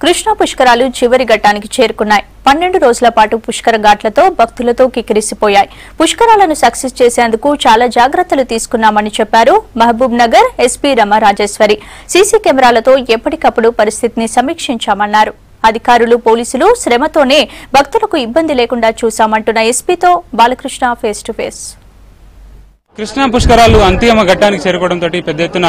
కృష్ణా పుష్కరాలు చివరి ఘట్టానికి చేరుకున్నాయి. 12 రోజుల పాటు పుష్కర ఘాట్లతో భక్తులతో కిక్కిరిసిపోయాయి. పుష్కరాలను సక్సెస్ చేసేందుకు చాలా జాగ్రత్తలు తీసుకున్నామని చెప్పారు మహబూబ్ నగర్ ఎస్పీ రమ రాజేశ్వరి. సీసీ కెమెరాలతో ఎప్పటికప్పుడు పరిస్థితిని సమీక్షించామన్నారు. అధికారులు పోలీసులు శ్రమతోనే భక్తులకు ఇబ్బంది లేకుండా చూశామంటున్న ఎస్పీతో Balakrishna face to face. Krishna పుష్కరాలు అంతిమ ఘట్టానికి చేరుకోవడంతో పెద్ద ఎత్తున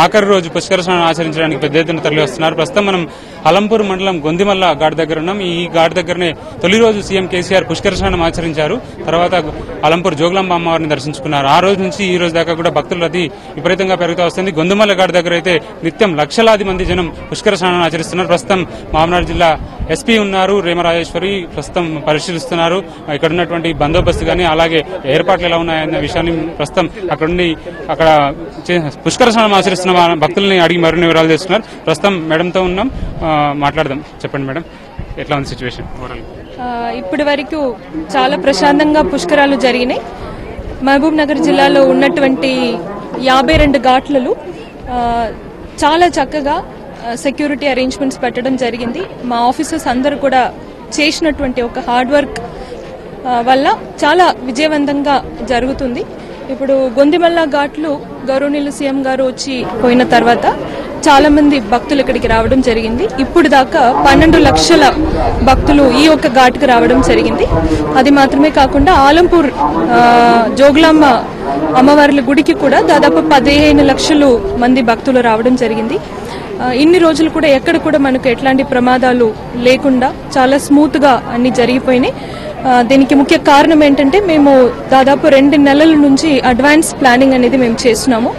ఆఖరి రోజు పుష్కర స్నానం ఆచరించడానికి పెద్ద ఎత్తున తరలి వస్తున్నారు. ప్రస్తుతం మనం అలంపూర్ మండలం గొందిమల్ల ఘాట్ దగ్గర ఉన్నాం. ఈ ఘాట్ దగ్గరనే తొలి రోజు సీఎం కేసీఆర్ పుష్కర స్నానం ఆచరించారు. తర్వాత అలంపూర్ జోగులాంబ అమ్మవారిని దర్శించుకున్నారు. ఆ రోజు నుంచి ఈ రోజు దాకా కూడా భక్తుల రద్దీ విపరీతంగా పెరుగుతూ వస్తుంది. గొందిమల్ల ఘాట్ దగ్గర అయితే నిత్యం లక్షలాది మంది జనం పుష్కర స్నానం ఆచరిస్తున్నారు. ప్రస్తుతం మహబూబ్నగర్ జిల్లా ఎస్పీ ఉన్నారు రేమ రాజేశ్వరి, ప్రస్తుతం పరిశీలిస్తున్నారు. ఇక్కడ ఉన్నటువంటి బందోబస్తు గానీ అలాగే ఏర్పాట్లు ఎలా ఉన్నాయన్న విషయాన్ని ప్రస్తుతం అక్కడ పుష్కర స్నానం ఆచరిస్తున్న భక్తుల్ని అడిగి మరిన్ని వివరాలు తెలుస్తున్నారు. ప్రస్తుతం మేడంతో ఉన్నాం, మాట్లాడదాం. చెప్పండి మేడం, ఎట్లా ఉంది సిచ్యువేషన్? ఇప్పటి వరకు చాలా ప్రశాంతంగా పుష్కరాలు జరిగినాయి. మహబూబ్ నగర్ జిల్లాలో ఉన్నటువంటి 52 ఘాట్లలో చాలా చక్కగా సెక్యూరిటీ అరేంజ్మెంట్స్ పెట్టడం జరిగింది. మా ఆఫీసర్స్ అందరూ కూడా చేసినటువంటి ఒక హార్డ్ వర్క్ వల్ల చాలా విజయవంతంగా జరుగుతుంది. ఇప్పుడు గొందిమల్ల ఘాట్లు గౌరవనీయులు సీఎం గారు వచ్చి పోయిన తర్వాత చాలా మంది భక్తులు ఇక్కడికి రావడం జరిగింది. ఇప్పుడు దాకా 12 లక్షల భక్తులు ఈ ఒక్క ఘాట్కి రావడం జరిగింది. అది మాత్రమే కాకుండా ఆలంపూర్ జోగులాంబ అమ్మవార్ల గుడికి కూడా దాదాపు 15 లక్షలు మంది భక్తులు రావడం జరిగింది. ఇన్ని రోజులు కూడా ఎక్కడ కూడా మనకు ఎట్లాంటి ప్రమాదాలు లేకుండా చాలా స్మూత్ గా అన్ని జరిగిపోయినాయి. దీనికి ముఖ్య కారణం ఏంటంటే మేము దాదాపు 2 నెలల నుంచి అడ్వాన్స్ ప్లానింగ్ అనేది మేము చేస్తున్నాము.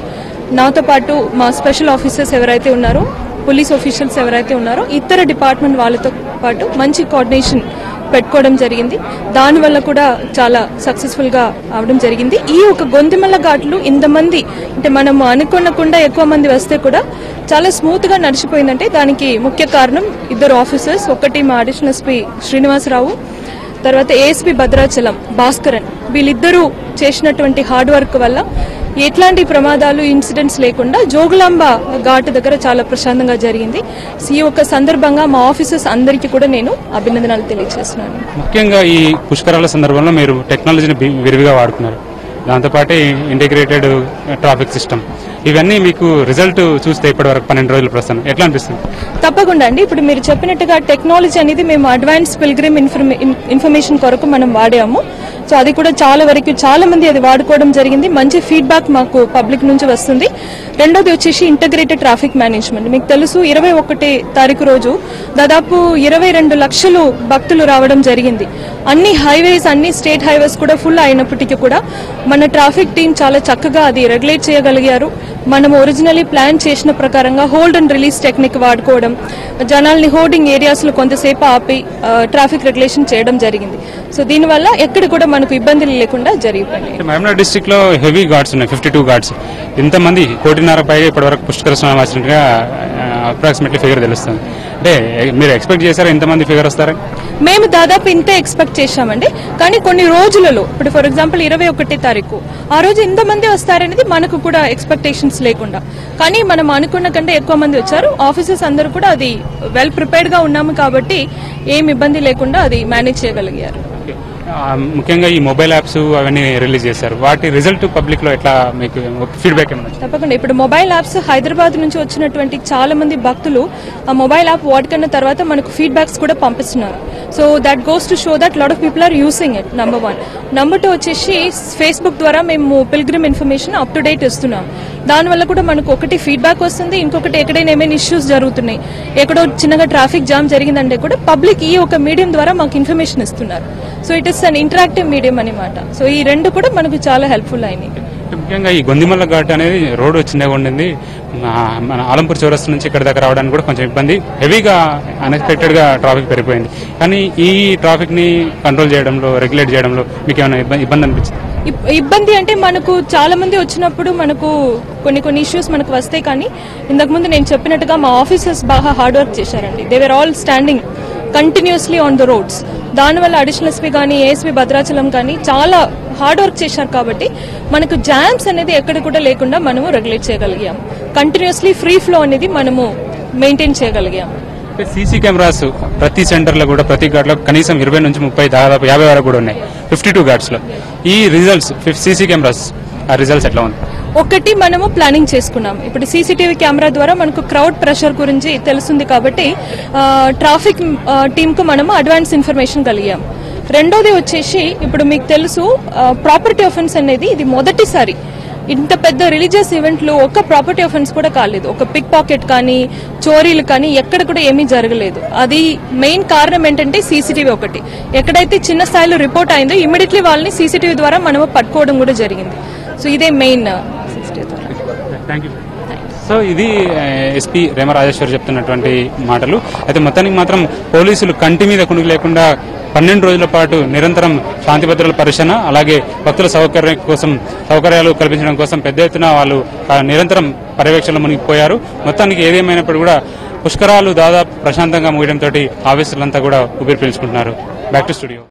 నాతో పాటు మా స్పెషల్ ఆఫీసర్స్ ఎవరైతే ఉన్నారో, పోలీస్ ఆఫీషియల్స్ ఎవరైతే ఉన్నారో, ఇతర డిపార్ట్మెంట్ వాళ్ళతో పాటు మంచి కోఆర్డినేషన్ పెట్టుకోవడం జరిగింది. దానివల్ల కూడా చాలా సక్సెస్ఫుల్ గా అవడం జరిగింది. ఈ ఒక గొందిమల్ల ఘాట్లు ఇంతమంది అంటే మనం అనుకోనకుండా ఎక్కువ మంది వస్తే కూడా చాలా స్మూత్ గా నడిచిపోయిందంటే దానికి ముఖ్య కారణం 2 ఆఫీసర్స్. ఒకటి మా అడిషనల్ ఎస్పీ శ్రీనివాసరావు, తర్వాత ఏఎస్పీ భద్రాచలం భాస్కరన్. వీళ్ళిద్దరూ చేసినటువంటి హార్డ్ వర్క్ వల్ల ఎట్లాంటి ప్రమాదాలు ఇన్సిడెంట్స్ లేకుండా జోగులాంబ ఘాట్ దగ్గర చాలా ప్రశాంతంగా జరిగింది. ఈ ఒక సందర్భంగా మా ఆఫీసర్స్ అందరికీ కూడా నేను అభినందనలు తెలియజేస్తున్నాను. ముఖ్యంగా ఈ పుష్కరాల సందర్భంలో మీరు టెక్నాలజీని విరివిగా వాడుతున్నారు. దాంతోపాటు ఇంటిగ్రేటెడ్ ట్రాఫిక్ సిస్టమ్, ఇవన్నీ మీకు రిజల్ట్ చూస్తే ఇప్పటి వరకు 12 రోజులు ప్రస్తుతం ఎట్లా అనిపిస్తుంది? తప్పకుండా అండి. ఇప్పుడు మీరు చెప్పినట్టుగా టెక్నాలజీ అనేది మేము అడ్వాన్స్ పిల్గ్రిమ్ ఇన్ఫర్మేషన్ కొరకు మనం వాడాము. సో అది కూడా చాలా మంది అది వాడుకోవడం జరిగింది. మంచి ఫీడ్బ్యాక్ మాకు పబ్లిక్ నుంచి వస్తుంది. రెండోది వచ్చేసి ఇంటగ్రేటెడ్ ట్రాఫిక్ మేనేజ్మెంట్. మీకు తెలుసు 21 తారీఖు రోజు దాదాపు 22 లక్షలు భక్తులు రావడం జరిగింది. అన్ని హైవేస్, అన్ని స్టేట్ హైవేస్ కూడా ఫుల్ అయినప్పటికీ కూడా మన ట్రాఫిక్ టీం చాలా చక్కగా అది రెగ్యులేట్ చేయగలిగారు. మనం ఒరిజినల్లీ ప్లాన్ చేసిన ప్రకారంగా హోల్డ్ అండ్ రిలీజ్ టెక్నిక్ వాడుకోవడం, జనాల్ని హోర్డింగ్ ఏరియాస్ లో కొంతసేపు ఆపి ట్రాఫిక్ రెగ్యులేషన్ చేయడం జరిగింది. సో దీనివల్ల ఎక్కడ కూడా మనకు ఇబ్బందులు లేకుండా జరిగిపోయింది. మహబూబ్నగర్ డిస్ట్రిక్ట్ లో హెవీ ఘాట్స్ ఉన్నాయి, 52 ఘాట్స్. ఇంతమంది 1.5 పైగా ఇప్పటి వరకు పుష్కర స్నానం ఆచరించినట్టుగా అప్రాక్సిమేట్లీ ఫిగర్ తెలుస్తుంది. అంటే మీరు ఎక్స్పెక్ట్ చేశారా ఇంతమంది ఫిగర్ వస్తారని? మేము దాదాపు ఇంతే ఎక్స్పెక్ట్ చేశామండి. కానీ కొన్ని రోజులలో ఇప్పుడు ఫర్ ఎగ్జాంపుల్ 21 తారీఖు ఆ రోజు ఇంతమంది వస్తారనేది మనకు కూడా ఎక్స్పెక్టేషన్స్ లేకుండా, కానీ మనం అనుకున్న కంటే ఎక్కువ మంది వచ్చారు. ఆఫీసర్స్ అందరూ కూడా అది వెల్ ప్రిపేర్డ్ గా ఉన్నాము కాబట్టి ఏం ఇబ్బంది లేకుండా అది మేనేజ్ చేయగలిగారు. ముఖ్యంగా ఈ మొబైల్ యాప్స్ అవన్నీ రిలీజ్ చేశారు, వాటి రిజల్ట్ పబ్లిక్ లో ఎట్లా మీకు ఫీడ్బ్యాక్ ఏమన్నా? తప్పకుండా. ఇప్పుడు మొబైల్ యాప్స్ హైదరాబాద్ నుంచి వచ్చినటువంటి చాలా మంది భక్తులు ఆ మొబైల్ యాప్ వాడుకున్న తర్వాత మనకు ఫీడ్బ్యాక్స్ కూడా పంపిస్తున్నారు. So that goes to show that lot of people are using it. Number 1. Number 2 వచ్చేసి ఫేస్బుక్ ద్వారా మేము pilgrim information up to date ఇస్తున్నాం. దానివల్ల కూడా మనకు ఒకటి ఫీడ్బ్యాక్ వస్తుంది, ఇంకొకటి ఎక్కడైనా ఏమైనా ఇష్యూస్ జరుగుతున్నాయి, ఎక్కడో చిన్నగా ట్రాఫిక్ జామ్ జరిగిందంటే కూడా పబ్లిక్ ఈ ఒక మీడియం ద్వారా మాకు ఇన్ఫర్మేషన్ ఇస్తున్నారు. So it is an interactive medium అనమాట. సో ఈ రెండు కూడా మనకు చాలా హెల్ప్ఫుల్ అయినాయి. ముఖ్యంగా ఈ గొందిమల్ల ఘాట్ అనేది రోడ్ చిన్నగా ఉండింది. మన ఆలంపూర్ చౌరస్తా నుంచి ఇక్కడ దగ్గర రావడానికి కూడా కొంచెం ఇబ్బంది, హెవీగా అన్ఎక్స్పెక్టెడ్ గా ట్రాఫిక్ పెరిగిపోయింది. కానీ ఈ ట్రాఫిక్ ని కంట్రోల్ చేయడంలో, రెగ్యులేట్ చేయడంలో మీకు ఏమైనా ఇబ్బంది అనిపించింది? ఇబ్బంది అంటే మనకు చాలా మంది వచ్చినప్పుడు మనకు కొన్ని ఇష్యూస్ మనకు వస్తాయి. కానీ ఇంతకుముందు నేను చెప్పినట్టుగా మా ఆఫీసర్స్ బాగా హార్డ్ వర్క్ చేశారండి. They were all standing continuously on the roads. దానివల్ల అడిషనల్ ఎస్పీ కానీ ఏఎస్పీ భద్రాచలం కానీ చాలా హార్డ్ వర్క్ చేశారు కాబట్టి మనకు జామ్స్ అనేది ఎక్కడ కూడా లేకుండా మనము రెగ్యులేట్ చేయగలిగాం. కంటిన్యూస్లీ ఫ్రీ ఫ్లో అనేది మనము మెయింటైన్ చేయగలిగాం. సీసీ కెమెరాస్ ప్రతి సెంటర్లో కూడా ప్రతి ఘాట్లో కనీసం 20 నుంచి 30 దాదాపు 50 వరకు కూడా ఉన్నాయి 52 ఘాట్స్ లో. ఈ రిజల్ట్స్ సీసీ కెమెరాస్ ఆ రిజల్ట్స్ ఎట్లా ఉంది? ఒకటి మనము ప్లానింగ్ చేసుకున్నాం. ఇప్పుడు సీసీటీవీ కెమెరా ద్వారా మనకు క్రౌడ్ ప్రెషర్ గురించి తెలుస్తుంది కాబట్టి ట్రాఫిక్ టీమ్ కు మనము అడ్వాన్స్ ఇన్ఫర్మేషన్ కలిగాం. రెండోది వచ్చేసి ఇప్పుడు మీకు తెలుసు ప్రాపర్టీ ఆఫెన్స్ అనేది ఇది మొదటిసారి ఇంత పెద్ద రిలీజియస్ ఈవెంట్లు ఒక్క ప్రాపర్టీ ఆఫెన్స్ కూడా కాలేదు. ఒక పిక్ పాకెట్ కానీ చోరీలు కానీ ఎక్కడ కూడా ఏమీ జరగలేదు. అది మెయిన్ కారణం ఏంటంటే సీసీటీవీ ఒకటి. ఎక్కడైతే చిన్న స్థాయిలో రిపోర్ట్ అయిందో ఇమీడియట్లీ వాళ్ళని సీసీటీవీ ద్వారా మనము పట్టుకోవడం కూడా జరిగింది. సో ఇదే మెయిన్ సీసీటీవీ ద్వారా. సో ఇది ఎస్పీ రేమ రాజేశ్వర్ చెప్తున్నటువంటి మాటలు. అయితే మొత్తానికి మాత్రం పోలీసులు కంటి మీద కునుగు లేకుండా 12 రోజుల పాటు నిరంతరం శాంతి భద్రతల పరిరక్షణ అలాగే భక్తుల సౌకర్యాలు కల్పించడం కోసం పెద్ద ఎత్తున వాళ్ళు నిరంతరం పర్యవేక్షణలో మునిగిపోయారు. మొత్తానికి ఏదేమైనప్పుడు కూడా పుష్కరాలు దాదాపు ప్రశాంతంగా ముగియడంతో ఆఫీసర్లంతా కూడా ఊపిరి పీల్చుకుంటున్నారు. Back to studio.